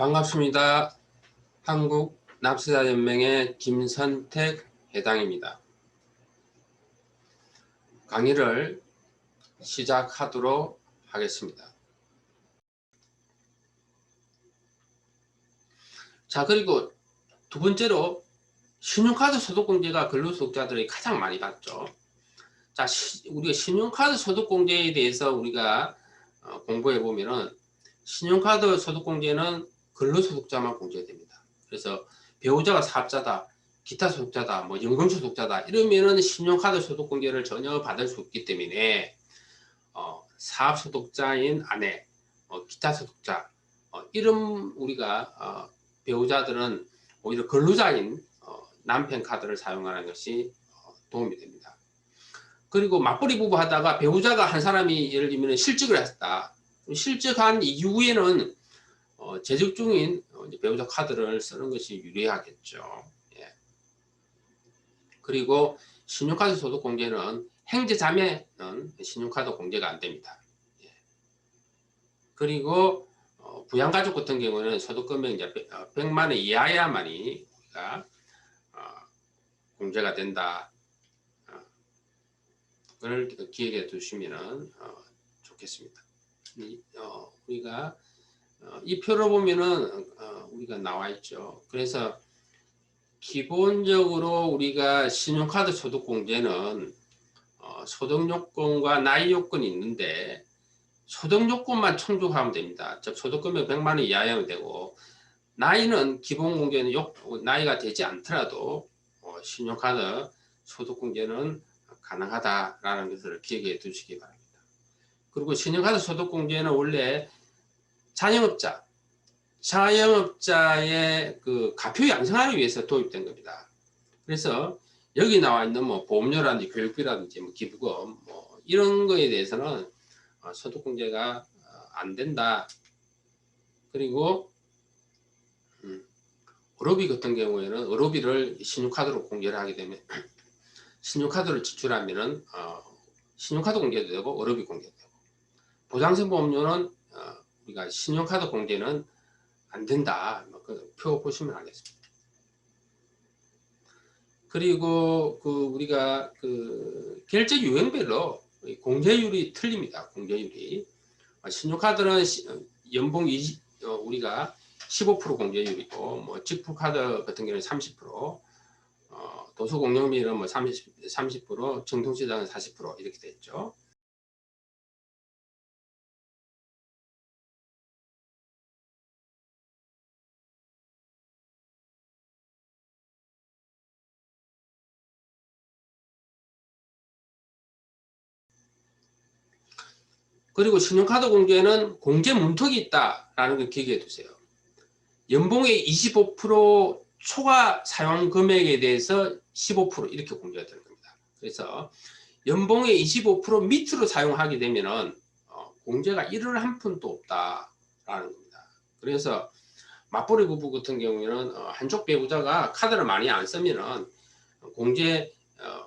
반갑습니다. 한국납세자연맹의 김선택 회장입니다. 강의를 시작하도록 하겠습니다. 자, 그리고 두 번째로 신용카드 소득공제가 근로소득자들이 가장 많이 받죠. 자, 우리가 신용카드 소득공제에 대해서 우리가 공부해 보면은 신용카드 소득공제는 근로소득자만 공제됩니다. 그래서 배우자가 사업자다, 기타 소득자다, 뭐 연금소득자다 이러면은 신용카드 소득공제를 전혀 받을 수 없기 때문에 사업소득자인 아내, 기타 소득자 이런 우리가 배우자들은 오히려 근로자인 남편 카드를 사용하는 것이 도움이 됩니다. 그리고 맞벌이 부부 하다가 배우자가 한 사람이 예를 들면 실직을 했다. 실직한 이후에는 재직 중인 배우자 카드를 쓰는 것이 유리하겠죠. 예. 그리고 신용카드 소득 공제는 형제자매는 신용카드 공제가 안 됩니다. 예. 그리고 부양가족 같은 경우는 소득금액 이제 100만 원 이하야만이 우리가 공제가 된다. 그걸 기억해 두시면 좋겠습니다. 우리가 이 표를 보면은 우리가 나와 있죠. 그래서 기본적으로 우리가 신용카드 소득공제는 소득요건과 나이 요건이 있는데 소득요건만 충족하면 됩니다. 즉 소득금액 100만 원 이하면 되고 나이는 기본공제는 나이가 되지 않더라도 신용카드 소득공제는 가능하다라는 것을 기억해 두시기 바랍니다. 그리고 신용카드 소득공제는 원래 자영업자의 그 가표 양성하기 위해서 도입된 겁니다. 그래서 여기 나와 있는 뭐 보험료라든지 교육비라든지 뭐 기부금 뭐 이런 거에 대해서는 소득공제가 안 된다. 그리고 어로비 같은 경우에는 어로비를 신용카드로 공제를 하게 되면 신용카드를 지출하면은 신용카드 공제도 되고 어로비 공제도 되고 보장성 보험료는 우리가 신용카드 공제는 안 된다. 그 표 보시면 알겠습니다. 그리고 우리가 결제 유형별로 공제율이 틀립니다. 공제율이 신용카드는 연봉 우리가 15% 공제율이고 뭐 직불카드 같은 경우는 30%, 도서공용비는 뭐 30%, 정통시장은 40% 이렇게 됐죠. 그리고 신용카드 공제는 공제 문턱이 있다라는 걸 기억해 두세요. 연봉의 25% 초과 사용 금액에 대해서 15% 이렇게 공제가 되는 겁니다. 그래서 연봉의 25% 밑으로 사용하게 되면은 공제가 1원 한 푼도 없다라는 겁니다. 그래서 맞벌이 부부 같은 경우에는 한쪽 배우자가 카드를 많이 안 쓰면은 공제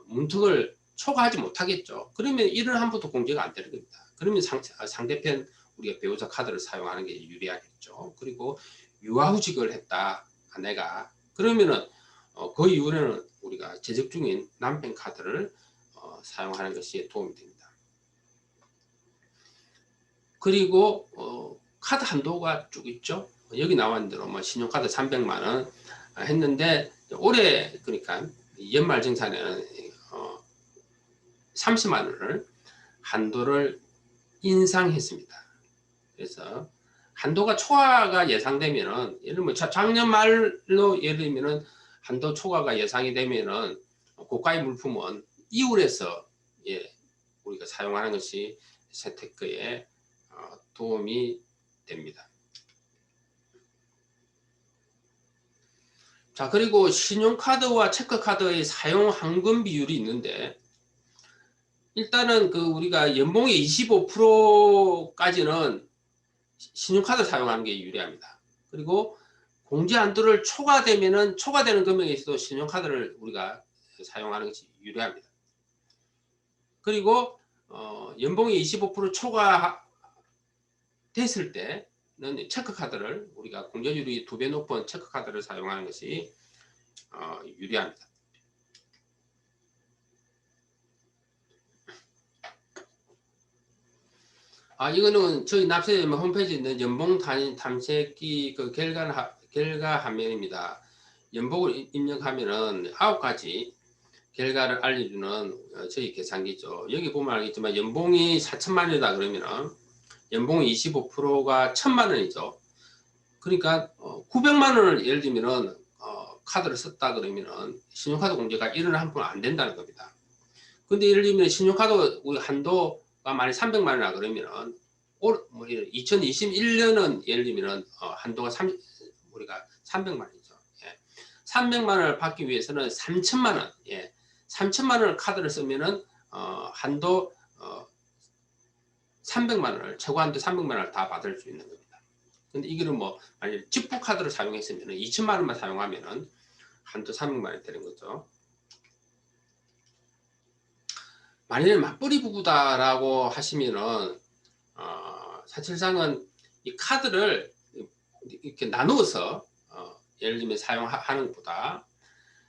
문턱을 초과하지 못하겠죠. 그러면 1원 한 푼도 공제가 안 되는 겁니다. 그러면 상대편 우리가 배우자 카드를 사용하는 게 유리하겠죠. 그리고 유아후직을 했다 아내가 그러면은 그 이후에는 우리가 재직 중인 남편 카드를 사용하는 것이 도움이 됩니다. 그리고 카드 한도가 쭉 있죠. 여기 나와 있는 대로 뭐 신용카드 300만 원 했는데 올해 그러니까 연말정산에는 30만 원을 한도를 인상했습니다. 그래서 한도가 초과가 예상되면은 예를 들면 작년 말로 예를 들면은 한도 초과가 예상이 되면은 고가의 물품은 이율에서 우리가 사용하는 것이 재테크에 도움이 됩니다. 자, 그리고 신용카드와 체크카드의 사용 환금 비율이 있는데 일단은 우리가 연봉의 25%까지는 신용카드 사용하는 게 유리합니다. 그리고 공제 한도를 초과되면은 초과되는 금액에 있어도 신용카드를 우리가 사용하는 것이 유리합니다. 그리고 연봉이 25% 초과 됐을 때 체크카드를 우리가 공제율이 2배 높은 체크카드를 사용하는 것이 유리합니다. 이거는 저희 납세자금 홈페이지에 있는 연봉 탐색기 그 결과 화면입니다. 연봉을 입력하면은 9가지 결과를 알려주는 저희 계산기죠. 여기 보면 알겠지만 연봉이 4천만 원이다 그러면은 연봉이 25%가 1,000만 원이죠. 그러니까 900만 원을 예를 들면은 카드를 썼다 그러면은 신용카드 공제가 1원에 한 푼 안 된다는 겁니다. 근데 예를 들면 신용카드 우리 한도가 만약 300만 원이라 그러면은 2021년은 예를 들면은 한도가 우리가 300만 원이죠. 예. 300만 원을 받기 위해서는 3천만 원, 예. 3천만 원을 카드를 쓰면은 한도 300만 원을 최고 한도 300만 원을 다 받을 수 있는 겁니다. 근데 이거는 뭐 만약 직부 카드를 사용했으면 2천만 원만 사용하면은 한도 300만 원 되는 거죠. 만약에 맞벌이 부부다라고 하시면은 사실상은 이 카드를 이렇게 나누어서 예를 들면 사용하는 것보다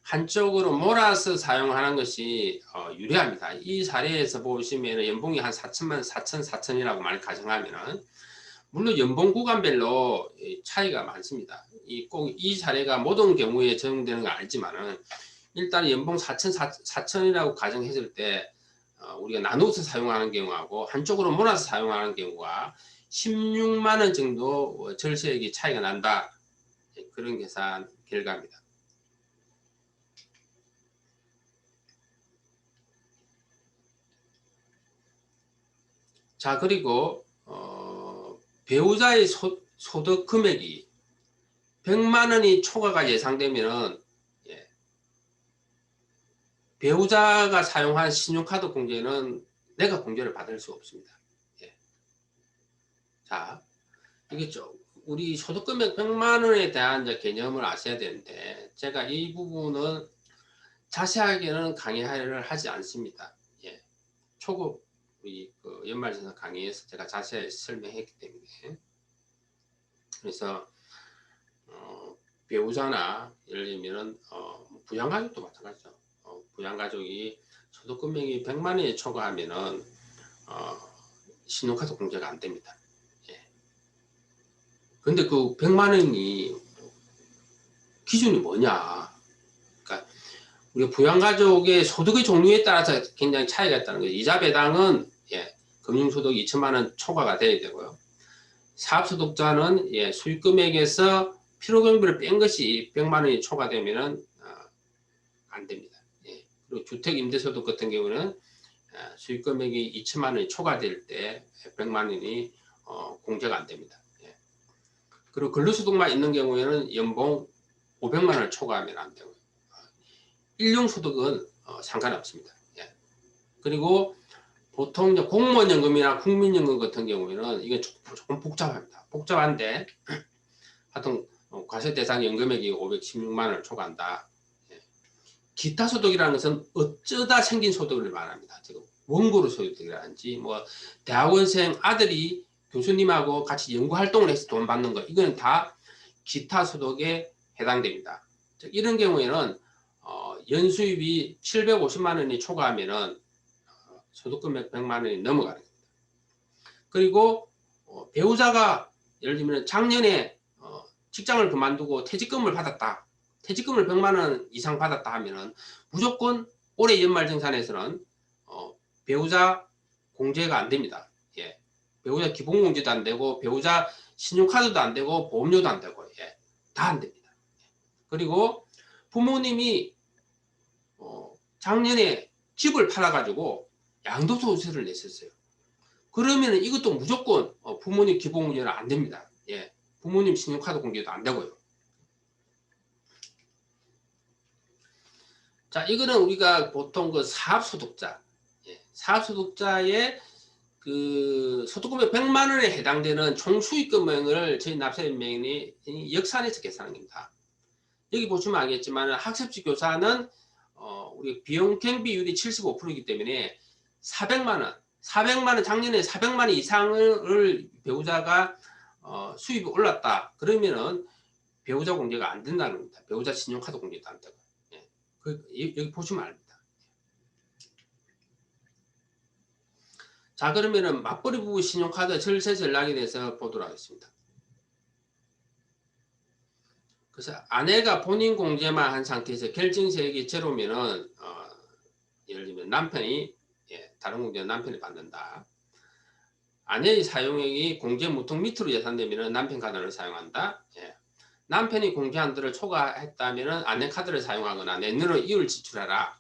한쪽으로 몰아서 사용하는 것이 유리합니다. 이 사례에서 보시면 연봉이 한 4천만 4천이라고 많이 가정하면은 물론 연봉 구간별로 차이가 많습니다. 꼭 이 사례가 모든 경우에 적용되는 건 아니지만은 일단 연봉 4천이라고 가정했을 때 우리가 나누어서 사용하는 경우하고 한쪽으로 몰아서 사용하는 경우가 16만 원 정도 절세액이 차이가 난다. 그런 계산 결과입니다. 자, 그리고 배우자의 소득 금액이 100만 원이 초과가 예상되면은 배우자가 사용한 신용카드 공제는 내가 공제를 받을 수 없습니다. 예. 자, 이게 우리 소득금액 100만 원에 대한 개념을 아셔야 되는데 제가 이 부분은 자세하게는 강의를 하지 않습니다. 예. 초급 우리 그 연말정산 강의에서 제가 자세히 설명했기 때문에 그래서 배우자나 예를 들면은 부양가족도 마찬가지죠. 부양가족이 소득금액이 100만 원에 초과하면은 신용카드 공제가 안 됩니다. 예. 근데 그 100만 원이 기준이 뭐냐? 그러니까 우리 부양가족의 소득의 종류에 따라서 굉장히 차이가 있다는 거예요. 이자 배당은 금융소득 2천만 원 초과가 돼야 되고요. 사업소득자는 수익금액에서 필요경비를 뺀 것이 100만 원이 초과되면은 안 됩니다. 그리고 주택임대소득 같은 경우는 수익금액이 2천만 원이 초과될 때 100만 원이 공제가 안 됩니다. 그리고 근로소득만 있는 경우에는 연봉 500만 원을 초과하면 안 되고요. 일용소득은 상관없습니다. 그리고 보통 공무원연금이나 국민연금 같은 경우에는 이게 조금 복잡합니다. 복잡한데 하여튼 과세 대상 연금액이 516만 원을 초과한다. 기타 소득이라는 것은 어쩌다 생긴 소득을 말합니다. 지금 원고로 소득이라든지 뭐 대학원생 아들이 교수님하고 같이 연구 활동을 해서 돈 받는 거 이거는 다 기타 소득에 해당됩니다. 즉 이런 경우에는 연수입이 750만 원이 초과하면은 소득금액 100만 원이 넘어가는 겁니다. 그리고 배우자가 예를 들면 작년에 직장을 그만두고 퇴직금을 받았다. 퇴직금을 100만 원 이상 받았다 하면은 무조건 올해 연말정산에서는 배우자 공제가 안 됩니다. 예. 배우자 기본공제도 안 되고 배우자 신용카드도 안 되고 보험료도 안 되고 다 안 됩니다. 그리고 부모님이 작년에 집을 팔아가지고 양도소득세를 냈었어요. 그러면 이것도 무조건 부모님 기본공제는 안 됩니다. 예. 부모님 신용카드 공제도 안 되고요. 자, 이거는 우리가 보통 그 사업소득자, 사업소득자의 그 소득금액 100만 원에 해당되는 총수익금액을 저희 납세인명이 역산해서 계산한 겁니다. 여기 보시면 알겠지만 학습지 교사는 우리 비용 경비율이 75%이기 때문에 400만 원 작년에 400만 원 이상을 배우자가 수입이 올랐다. 그러면은 배우자 공제가 안 된다는 겁니다. 배우자 신용카드 공제도 안 되고. 예. 여기 보시면 압니다. 자, 그러면은 맞벌이 부부 신용카드 절세 전략에 대해서 보도록 하겠습니다. 그래서 아내가 본인 공제만 한 상태에서 결정세액이 제로면은 예를 들면 남편이 다른 공제는 남편이 받는다. 아내의 사용액이 공제 무통 밑으로 예산되면은 남편 카드를 사용한다. 남편이 공제한도를 초과했다면은 아내 카드를 사용하거나 내년으로 이율 지출하라.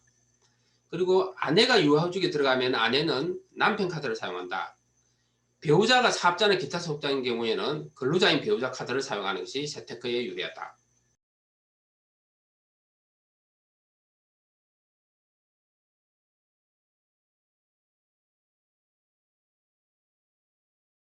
그리고 아내가 유아휴직에 들어가면 아내는 남편 카드를 사용한다. 배우자가 사업자나 기타 소득자인 경우에는 근로자인 배우자 카드를 사용하는 것이 재테크에 유리하다.